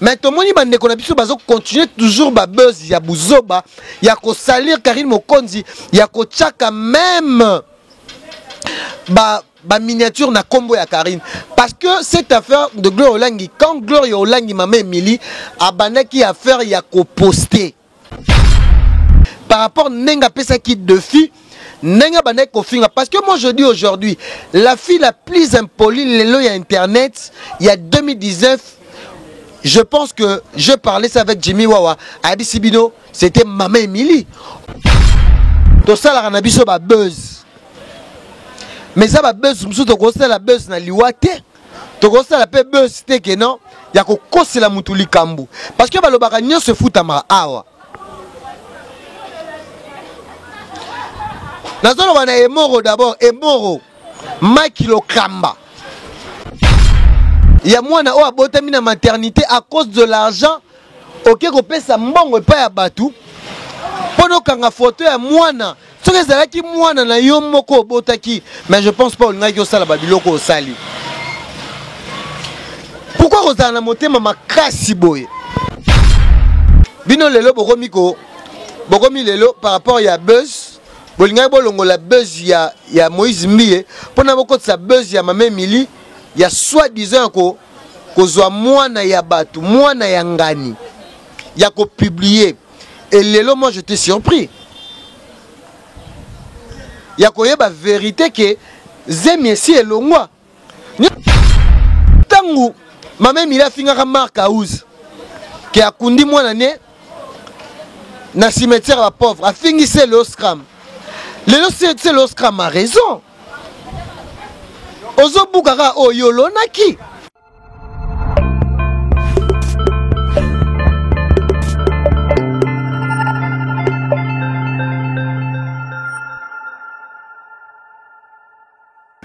Mais tout le monde bande qu'on a biso bazo continuer toujours ba buzz ya buzoba ya ko salir Karine Mokonzi ya ko tchaka même ba miniature na combo ya Karine parce que cette affaire de Gloire Olangi quand Gloire Olangi maman Emily a banaki affaire ya ko poster par rapport nenga pesa qui de fille nenga banaki ko finga parce que moi je dis aujourd'hui la fille la plus impolie lelo ya internet il y a 2019. Je pense que je parlais ça avec Jimmy Wawa. Adi Sibino, c'était Maman Emily. Tout ça, la ranabiso ba buzz. Mais ça va buzz, tu as la buzz na liwate. Tu as la buzz, c'est que non, il y a que la mutuli kambu. Parce que le baranyo se fout à ma awa. Dans le on a Emoro d'abord, Emoro, Makilo Kamba. Il y a moi na abotami na maternité à cause de l'argent. OK ko pesa mbongo pa ya batu. Pono kanga photo ya mwana. Soki ezalaki mwana na yo moko obotaki, mais je pense pas olingaki osala babiloko osali. Pourquoi kozala na motema makasi boye? Bino lelo bokomi lelo par rapport ya buzz. Bolingaki bolongo la buzz ya Moïse Mbie. Pona bokotisa buzz ya Maman Emily. Il y a soi-disant que soit mwana ya batu, mwana ya ngani. Il y a qu'au publier. Et lelo, moi, j'étais surpris. Il y a qu'au vérité que Zemi si et l'ongwa. Tangu, ma mère il a fini à marque à ouz. Qui a kundi mwana ne na cimetière la pauvre. A fini c'est l'oscram. Lelo c'est l'oscram a raison. Ozo bukara o yolo naki.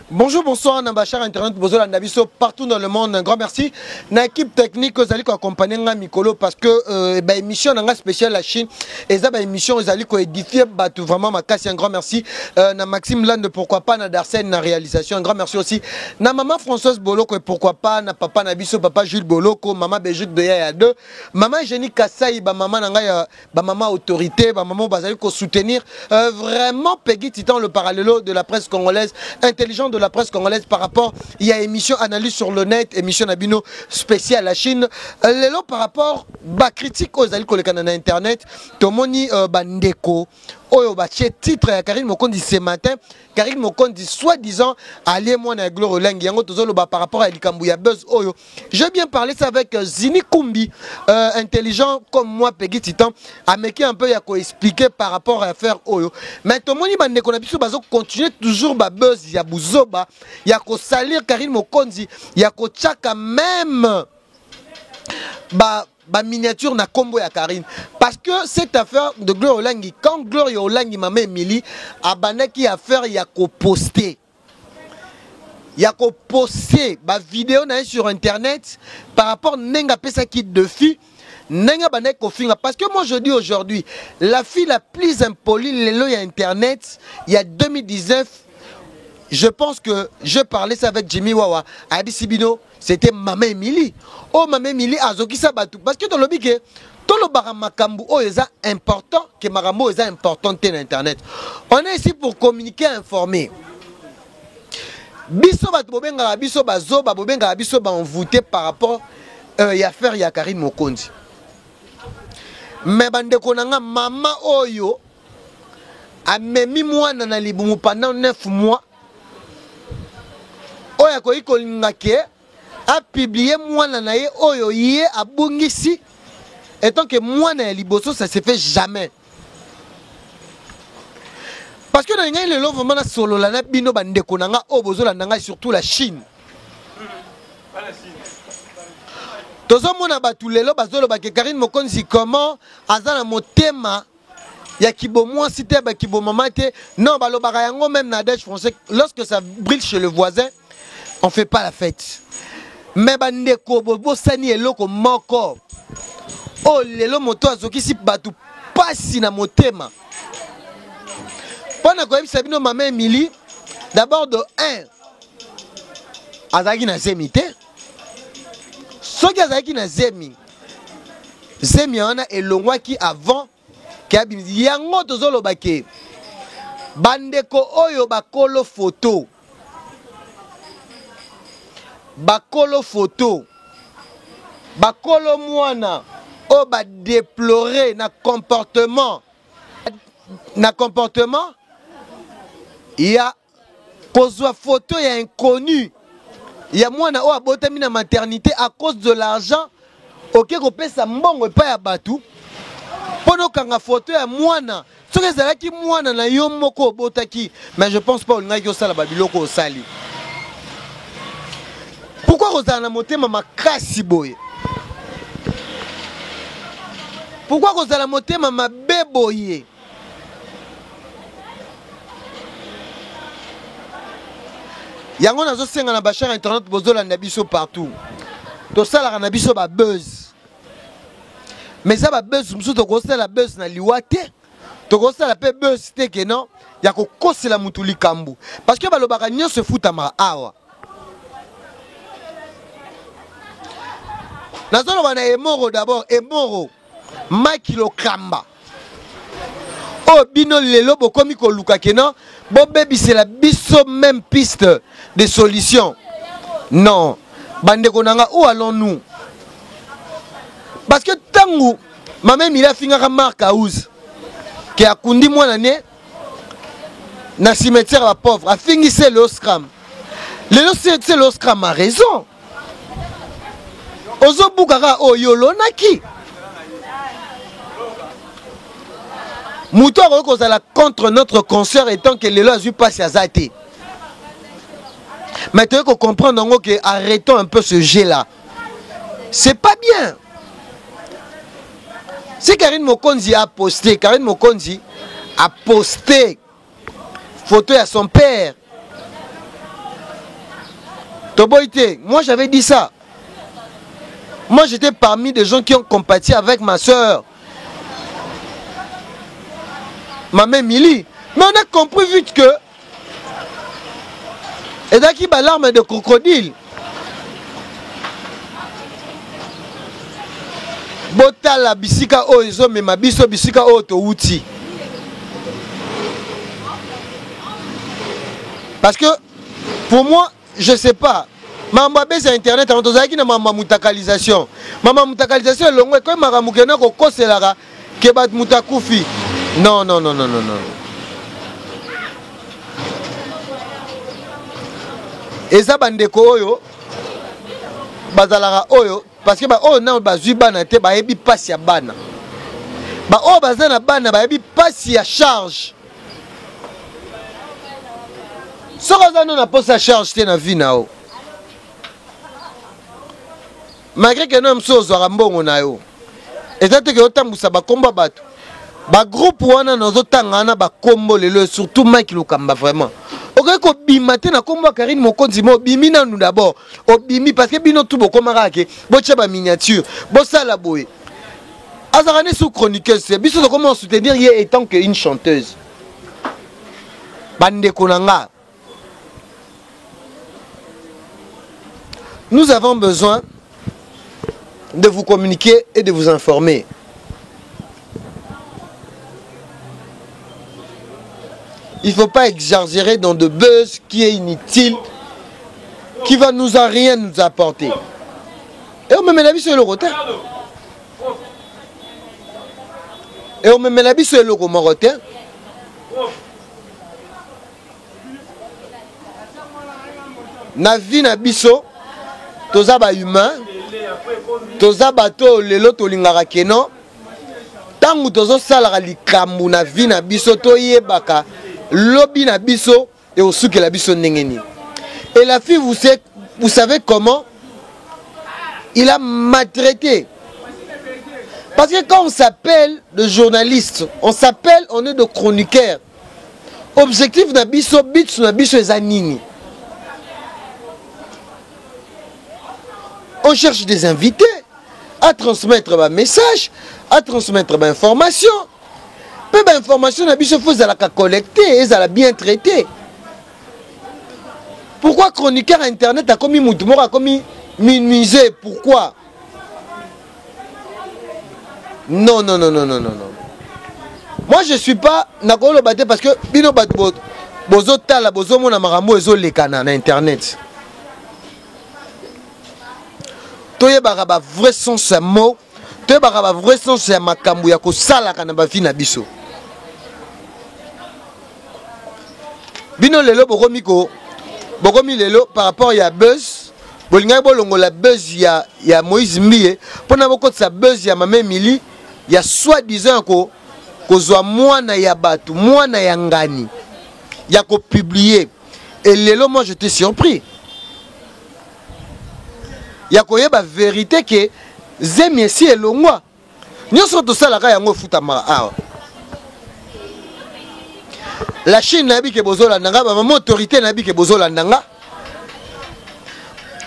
Bonjour, bonsoir, Nambachar Internet, Bozola Nabiso, partout dans le monde. Un grand merci. Na équipe technique, vous allez accompagner Mikolo parce que émission spéciale la Chine. Et ça, émission, vous allez édifier vraiment ma casse. Un grand merci. Na Maxime Land, pourquoi pas, na Darsen, na réalisation. Un grand merci aussi. Na maman Françoise Boloko, pourquoi pas, na papa Nabiso, papa Jules Boloko, maman Béjuk de Yaya 2, maman Jenny Kassaï, maman Nanga, maman autorité, maman Bazali, soutenir vraiment Peggy Titan, le parallélo de la presse congolaise, intelligent de la presse congolaise par rapport, il y a émission analyse sur le net, émission Nabino spéciale la Chine. Lélo par rapport, critique aux alliés na internet, Tomoni Bandeko, Oyo titre à Karine Mokonzi ce matin, Karine Mokonzi soi-disant allié moi na Gloire Olangi yango tozolo par rapport à Likambuya Buzz Oyo. J'ai bien parlé ça avec Zini Kumbi, intelligent comme moi Peggy Titan, ameki un peu yako expliquer par rapport à faire Oyo. Mais Tomoni Bandeko na biso bazo continuer toujours ba buzz ya buzoba, yako salir Karine Mokonzi, yako tchaka même ba miniature na combo ya Karine parce que cette affaire de Gloire Olangi quand Gloire Olangi maman Emily a banaki affaire ya ko poster ba vidéo na sur internet par rapport nenga pesa kit de fille nenga banaki ko finga parce que moi je dis aujourd'hui la fille la plus impolie lelo ya internet il y a 2019. Je pense que je parlais ça avec Jimmy Wawa. Adi Sibino, c'était Maman Emily. Oh, Maman Emily, Azoki Sabatou. Parce que dans le bique, tout le baramakambu, oh, est important, que Marambo est important sur Internet. On est ici pour communiquer, informer. Biso bat bobenga, biso bazo, bobenga, biso ba envoûté par rapport à l'affaire ya Karine Mokonzi. Mais bande konanga, maman oyo, a memi moi na libumu pendant 9 mois. Oya ko ikolingake a publié mwana na ye oyo ye abungisi et tant que mwana ya liboso ça se fait jamais parce que na ngai le vraiment na solo la na bino bandeko nanga o bozola nanga surtout la Chine tozo mona batu lelo bazolo ba ke Karine Mokonzi comment azana motema ya kibo moi cité ba kibo mamate non balobaka yango même na Dutch français lorsque ça brille chez le voisin on fait pas la fête. Mais bandeko bobo sani eloko moko. Oh lelo moto azoki si batu pasi na motema. Pona ko yebisa bino Maman Emily d'abord de 1 azaki na zemi te. Soki azaki na zemi Zemiana et longwaki avant qui yango tozolo bake bandeko oyo bakolo photo bakolo mwana o ba déplorer na comportement ya kozwa photo ya inconnu ya mwana o abotami na maternité à cause de l'argent ok kopesa mbongo epai ya batu pono kanga photo ya mwana soki ezalaki mwana na yo moko obotaki mais je pense pas olingaki osala babiloko osali. Pourquoi kozala na motema makasi boye? Pourquoi kozala motema mabe boye? Yango nazosenga na bachar internet bozolanda biso partout. Tosalaka na biso ba buzz. Mais ça ba buzz musu tokosala buzz na liwa te. Tokosala pe buzz te ke non ya kokosela mutu likambo. Parce que balobaka nyonso efutama awa. Nazoloba na Emoro d'abord, Emoro Makilo Kamba. Oh bino lelo bokomi koluka kenan bo bebisela biso même piste de solution. Non, bande konanga où allons-nous? Parce que tangu maman Mila finga marque house qui a kundi mwana ne na cimetière la pauvre a fini c'est l'oscram. C'est l'oscram a raison. Ozo bukaka o yolonaki. Mouton a contre notre concert étant que les lois du passé à Zate. Maintenant qu'on comprend que arrêtons un peu ce jet-là. C'est pas bien. Si Karine Mokonzi a posté, photo à son père. Toboïté, moi j'avais dit ça. Moi j'étais parmi des gens qui ont compati avec ma soeur. Maman Mili. Mais on a compris vite que et là qui bat l'arme de crocodile. Bota la bisika oizo mais ma biso bisika auto outil. Parce que pour moi, je sais pas. Maman baisse internet avant tozaki na maman mutakalisation. Maman mutakalisation longwe ko makamukena ko koselaka ke bat mutakufi. Non. Et ça bandeko oyo bazalaka oyo parce que ba oyo na bazui bana te ba yebi passe ya bana. Ba oyo bazana bana ba yebi passe ya charge. Soko za non na poste à charge te na vie na o. Malgré que nous sommes à mbongo na yo. Et ça te que otambusa ba komba bato. Ba groupe wana nozotangana ba kombo lelo surtout Mike Lukamba vraiment. Ok ko bimate na kombo Karine Mokonzi mo bimi na nous d'abord. Obimi parce que bino tout bokomaka ke bo tchaba miniature, bo sala boy. Azarane sous chroniqueuse, c'est biso de comment soutenir hier étant que une chanteuse. Bande konanga. Nous avons besoin de vous communiquer et de vous informer. Il ne faut pas exagérer dans de buzz qui est inutile, qui va nous à rien nous apporter. Et on me met la vie sur le rotin. Et on me met la vie sur le rotin. Na vie na biso, toza ba humain, toza bato lelo tolingaka keno. Tangu tozo sala likambu na vie na biso to yebaka. Lobby na biso et au souk la biso nengeni. Et la fille, vous savez comment il a maltraité. Parce que quand on s'appelle de journaliste, on est de chroniqueur. Objectif na biso, bit na biso ezanini. On cherche des invités à transmettre un message, à transmettre une information. Peu d'informations, il faut la collecter et la bien traiter. Pourquoi chroniqueur internet a commis Moutoumor, a commis minimiser? Pourquoi? Non, non, non, non, non, non, non. Moi, je ne suis pas nakolo baté parce que bino bat bozo tala bozo mona marambo ezo lekana na internet. Toye baraba vrai sens à mot, toye baraba vrai sens à makambu ya ko sala kana ba fi na biso. Bino lelo bokomi lelo par rapport ya buzz, bolinga bolongo la buzz ya Moïse Mbie, pona boko sa buzz ya Mama Emily, ya soi-disant ko kozwa mwana ya batu, mwana ya ngani, ya ko publier. Et lelo moi je t'ai surpris. Ya koyeba vérité que zemi si elongwa. Nyonso to sala ka yango futa mara. La Chine nabi ke bozola nanga ba maman autorité nabi ke bozola nanga.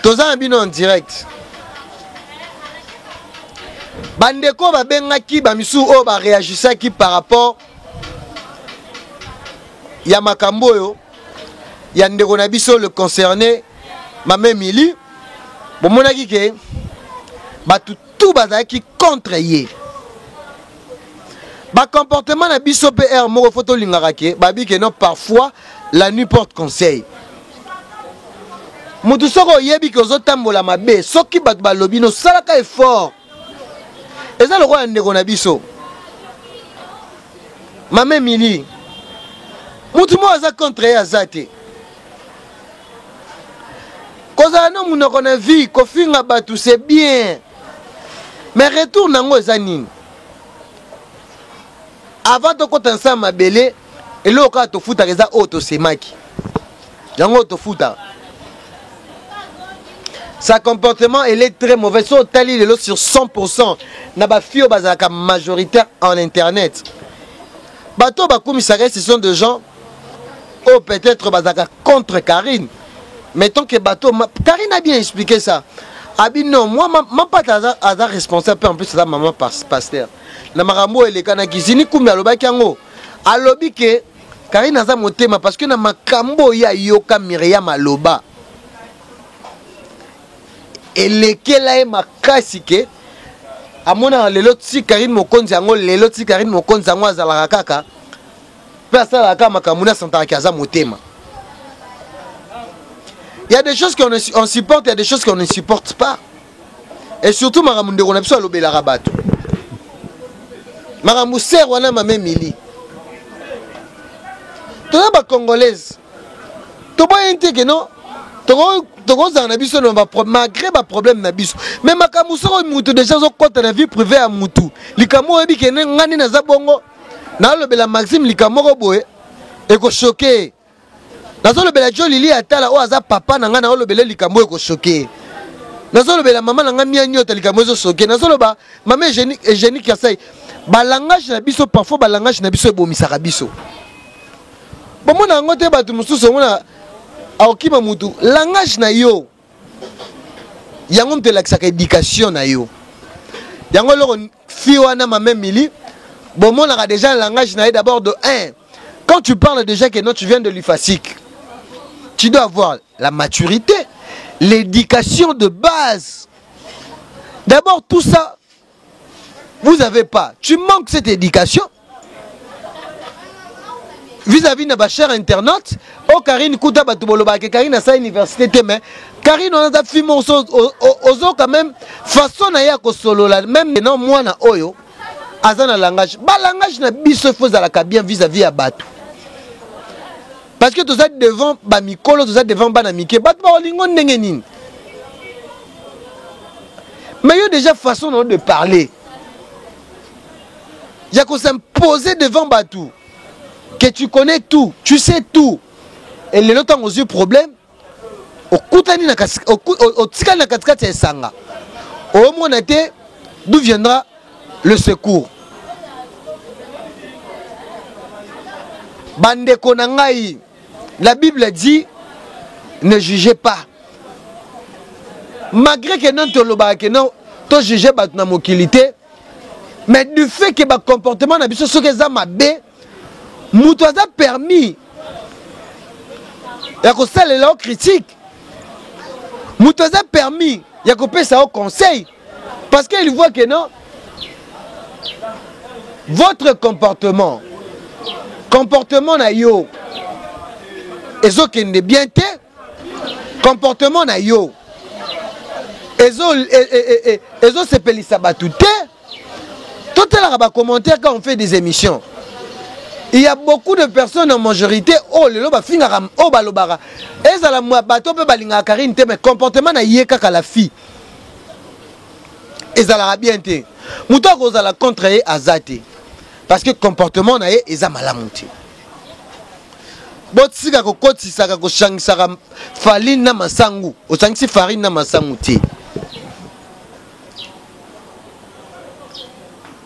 Toza bino en direct. Bandeko ba bengaki ba misu o ba réagissaki par rapport ya makambo yo ya ndeko na biso le concerné Mama Emily. Bon monaki ke ba tout bazaki contre ye. Ba comportement na biso PR moko photo lingaka ke ba bi ke non parfois la nuit porte conseil. Mutu soko yebi ke ozotambola mabe soki bat ba lobino salaka effort. Eza le roi ndeko na biso. Mama Emily. Mutu mo aza contre ye azate. Koza no munoko na vie kofinga batu c'est bien. Mais retourne nango ezanini. Avant de kotansa mabele eloko to futa reza auto semaki. Yango to futa. Sa comportement elle est très mauvais. So tali lelo sur 100% na ba fio bazaka majoritaire en internet. Bato ba komissaire ce sont des gens ou peut-être bazaka contre Karine. Mettons que bateau Karine a bien expliqué ça. Abi non, moi ma pas à responsable en plus ça maman pasteur. Na marambo ele kana kizini kumbi alobaki yango. Alobi ke Karine aza motema parce que na makambo ya yoka Myriam aloba. Elekela e makasi ke amona lelo ti Karine mokonzi yango lelo ti Karine mokonzi yango azala kaka. Pesa la kama makamuna santa ki aza motema. Il y a des choses qu'on supporte, il y a des choses qu'on ne supporte pas. Et surtout, Maramunde, on a besoin de l'obéla rabat. Maramousser, on a ma même Mili. Tu as ma congolaise. Tu as dit que non. Tu as dit que malgré ma problème, mais ma camousser, on déjà au côté de la vie privée à Moutou. Les camo dit que n'ani na zabongo. Na l'obéla Maxime, les camo boé. Et qu'on choqué. Nazo le bela joli atala o aza papa nanga na o le bela likambo ko choqué. Nazo le bela maman nanga mia nyota likambo zo choqué. Nazo le ba maman génique ya sai. Ba langage na biso parfois ba langage na biso e bomisaka biso. Bon mona ngote ba tu mususu mona aokima mutu langage na yo. Yango mte laksaka éducation na yo. Yango loko fi wana Mama Emily. Bon mona ka déjà langage na d'abord de 1. Quand tu parles déjà que non tu viens de l'UFASIC. Tu dois avoir la maturité, l'éducation de base. D'abord, tout ça, vous n'avez pas. Tu manques cette éducation. Vis-à-vis de ma chère internaute, oh Karine Kouta Batuboloba, Karine a sa université, mais Karine, on a fait mon son, aux quand même, façon à yako solo là, même non, moi, na oyo, azana langage. Ba langage na biso faut à la bien vis-à-vis à Batou. Parce que tout ça devant Bamikolo, tout ça devant Banamike, mais il y a déjà façon de parler. Il y a qu'on s'imposer devant Batou. Que tu connais tout, tu sais tout. Et les autres ont eu problème. Au Koutani au Tika Nakatkati et Sanga. Au Monate, d'où viendra le secours? Bande Konangaï. La Bible dit, ne jugez pas. Malgré que non, tu juges ma mobilité, mais du fait que le comportement n'a pas ce que ça m'a bé, moutou a permis. Il y a que ça les critique. Moutou a permis. Il y a que ça au conseil. Parce qu'il voit que non. votre comportement na yo ezo kende bien te, comportement na yo ezo sepelisa batu te. Tout à l'heure, commentaire quand on fait des émissions, il y a beaucoup de personnes en majorité oh le loba finga oh balobara ezala mwa bato pe balinga karine te, mais comportement na yeka ka la fille ezala bien te, muto ko zala contre ye azate parce que comportement na ye eza malamu te. Botsika ko kotisaka ko changisaka farine na masangu, o changisi farine na masangu te.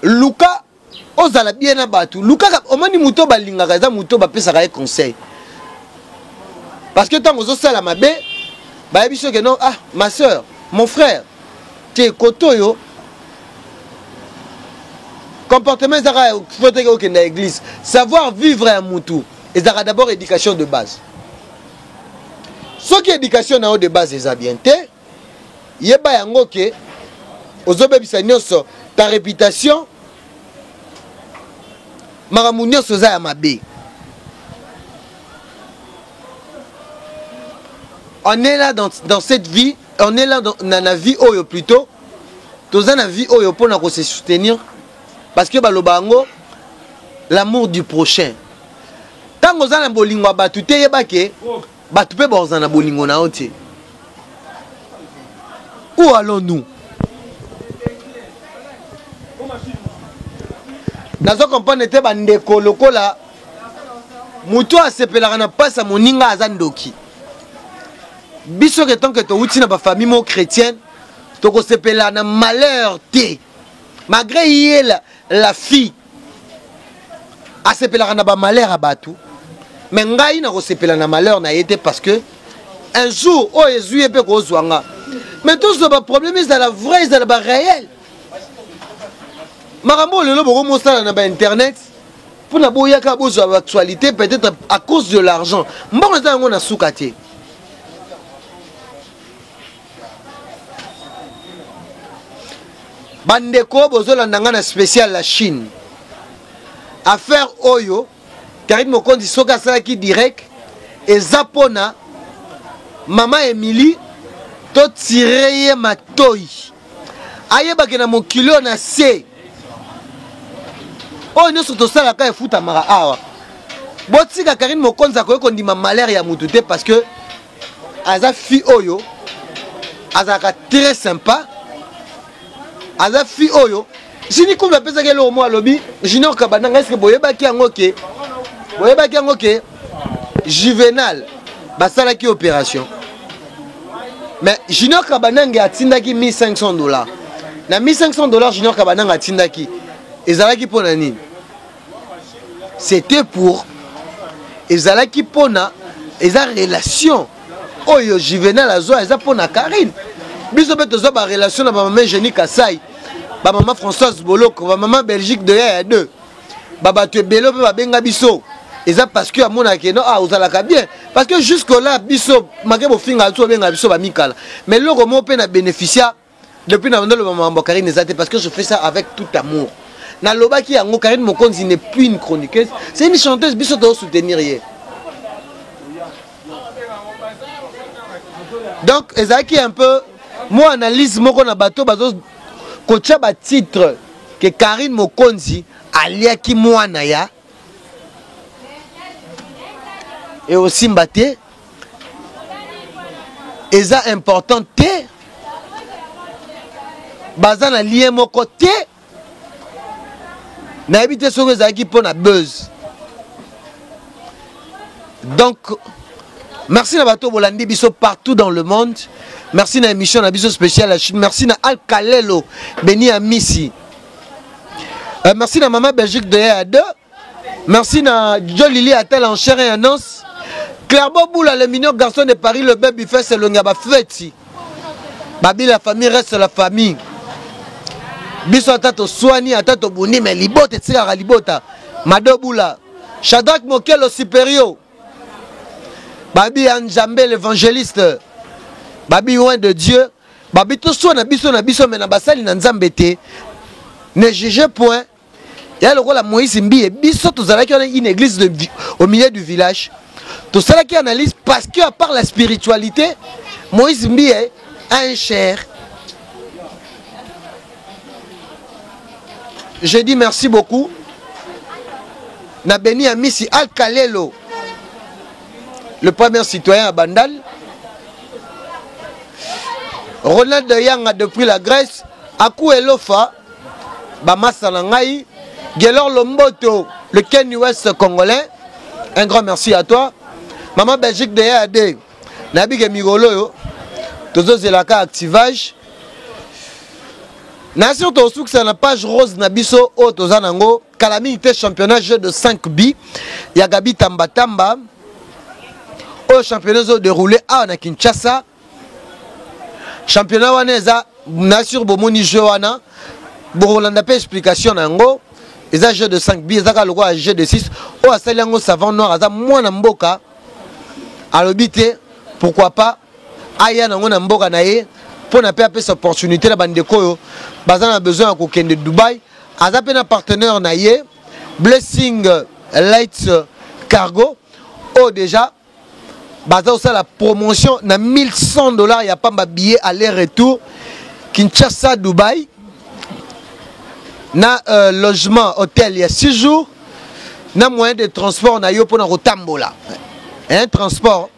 Luka ozala bien na batu, Luka omani muto balinga kaza muto ba pesa ka conseil. Parce que tant ozo sala mabe, ba biso que non, ah ma soeur, mon frère, tu kotoyo comportement ezaka faut que na église, savoir vivre à mutu. Ezaka d'abord éducation de base. Ce qui est éducation na de base eza bien te, yeba yango ke ozobe bisa nyonso ta réputation maramu nyonso za ya mabe. On est là dans cette vie, on est là dans la vie oyo plutôt, dans la vie oyo pour na ko se soutenir parce que balobango l'amour du prochain. Tant que vous avez un bolingo, batu te yebake, batu pe boza na bolingo na ote. Où allons-nous? Nazo comprendre te bandeko lokola muto asepelaka na pasa moninga azandoki. Biso que tant que to uti na ba famille mo chrétienne, to ko sepela na malheur te. Malgré yé la fille asepelaka na ba malheur a batu. Mais ngai na kosepela na malheur na yete parce que un jour oh Jésus pe ko zwanga. Mais tout ce problème c'est la vraie, c'est la réel. Marambo le lobo mo sala na ba internet pour na boya ka bozo actualité peut-être à cause de l'argent. Mbongo za ngo na sukate. Bandeko bozola nanga na spécial la Chine. Affaire Oyo Karine Mokonzi soka sala ki direct et Zapona Maman Emily to tireye matoi. Aye bakena mokilo na se. Oh nyoso to sala ka efuta mara awa. Botika Karine Mokonzi akoyeko ndima malheur ya mutu te parce que aza fi Oyo azaka très sympa. Aza fi Oyo Jini comme la pesa ke lo mo alobi Junior Kabananga est-ce que boyebaki yango ke boyebaki yango ke Juvenal basalaki opération mais Junior Kabananga atindaki $1500 na $1500 Junior Kabananga atindaki ezalaki pona nini c'était pour ezalaki pona eza relation Oyo Juvenal azo eza pona Karine biso beto zo ba relation na ba maman Jenny Kasai ba maman Françoise Boloko ba maman Belgique de ya 2 baba tu belo pe ba benga biso eza parce que amona ke no ah ozalaka bien parce que jusque là biso makebo finga to benga biso ba mikala mais loko mo pe na bénéficia depuis na ndolo ba maman Karine ezate parce que je fais ça avec tout amour na lobaki yango Karine Mokonzi n'est plus une chroniqueuse, c'est une chanteuse biso to soutenir hier. Donc ezaki un peu moi analyse moko na bato bazo kocha ba titre que Karine Mokonzi aliaki mwana ya et aussi mbate eza important te baza na lien moko te na habité soko ezaki pona buzz. Donc merci na bato bolandi biso partout dans le monde. Merci na émission na biso spéciale la Chine. Merci na Al Kalelo Beni Amisi. Merci na Maman Belgique de A2. Merci na Jolili Atel en chair et en os. Clairement Boula le mignon garçon de Paris le baby fait c'est le ngaba feti. Babi la famille reste la famille. Biso atato soigni atato buni mais libota tsira libota. Mado Boula. Shadrach Mokelo supérieur. Babi Anjambé l'évangéliste. Babi loin de Dieu. Babi tout soit na biso mais na basali na nzambe te. Ne jugez point y a le rôle à Moïse Mbi et biso tous à une église au milieu du village. Tout ça qui analyse parce qu'à part la spiritualité, Moïse Mbi est un cher. Je dis merci beaucoup. Na béni à Missy Al-Kalelo, le premier citoyen à Bandal. Ronald Yang a depuis la Grèce. Akou Elofa, Bamasa Langai, Gelor Lomboto, le Ken West congolais. Un grand merci à toi. Maman Belgique de EAD, Nabi Migolo, Tozo Zelaka Activage. Nation Tosuk, c'est la page rose Nabiso O Tozanango, Calamité championnat jeu de 5 billes. Yagabi Tamba Tamba. Au championnat déroulé à Kinshasa. Championnat Waneza, Nassur Bomoni Joana, Borolanda pe explication nango, ils ont jeu de 5 billes, ils ont le jeu de 6. Au Asaliango Savant Noir, ils ont moins Mboka. À l'obité, pourquoi pas, Aya Nango Mboka Naye, pour n'a pas cette opportunité, la bande de Koyo, Bazan a besoin de de Dubaï, ils ont un partenaire Naye, Blessing Lights Cargo, oh déjà. Baza aussi la promotion na $1100, il n'y a pas de billet aller-retour Kinshasa Dubaï. Na logement hôtel il y a 6 jours. Na moyen de transport na yo pour na rotambola. Un transport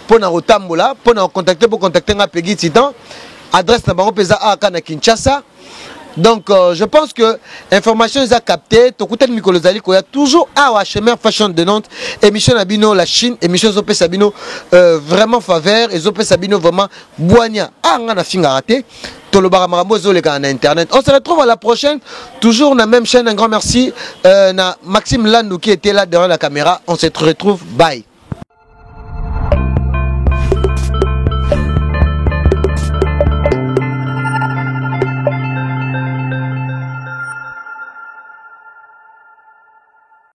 pour na rotambola pour na contacter nga Peggy Titan. Adresse na bango pesa aka na Kinshasa. Donc je pense que l'information est captée. Tokuta Mikolo Zali il y a toujours à HMR Fashion de Nantes, émission Sabino la Chine, émission Zopé Sabino vraiment faveur et Zopé Sabino vraiment boigna. Ah on a fini raté. Tolobara Marambo Zoleka en internet. On se retrouve à la prochaine, toujours dans la même chaîne. Un grand merci na Maxime Landou qui était là derrière la caméra. On se retrouve. Bye.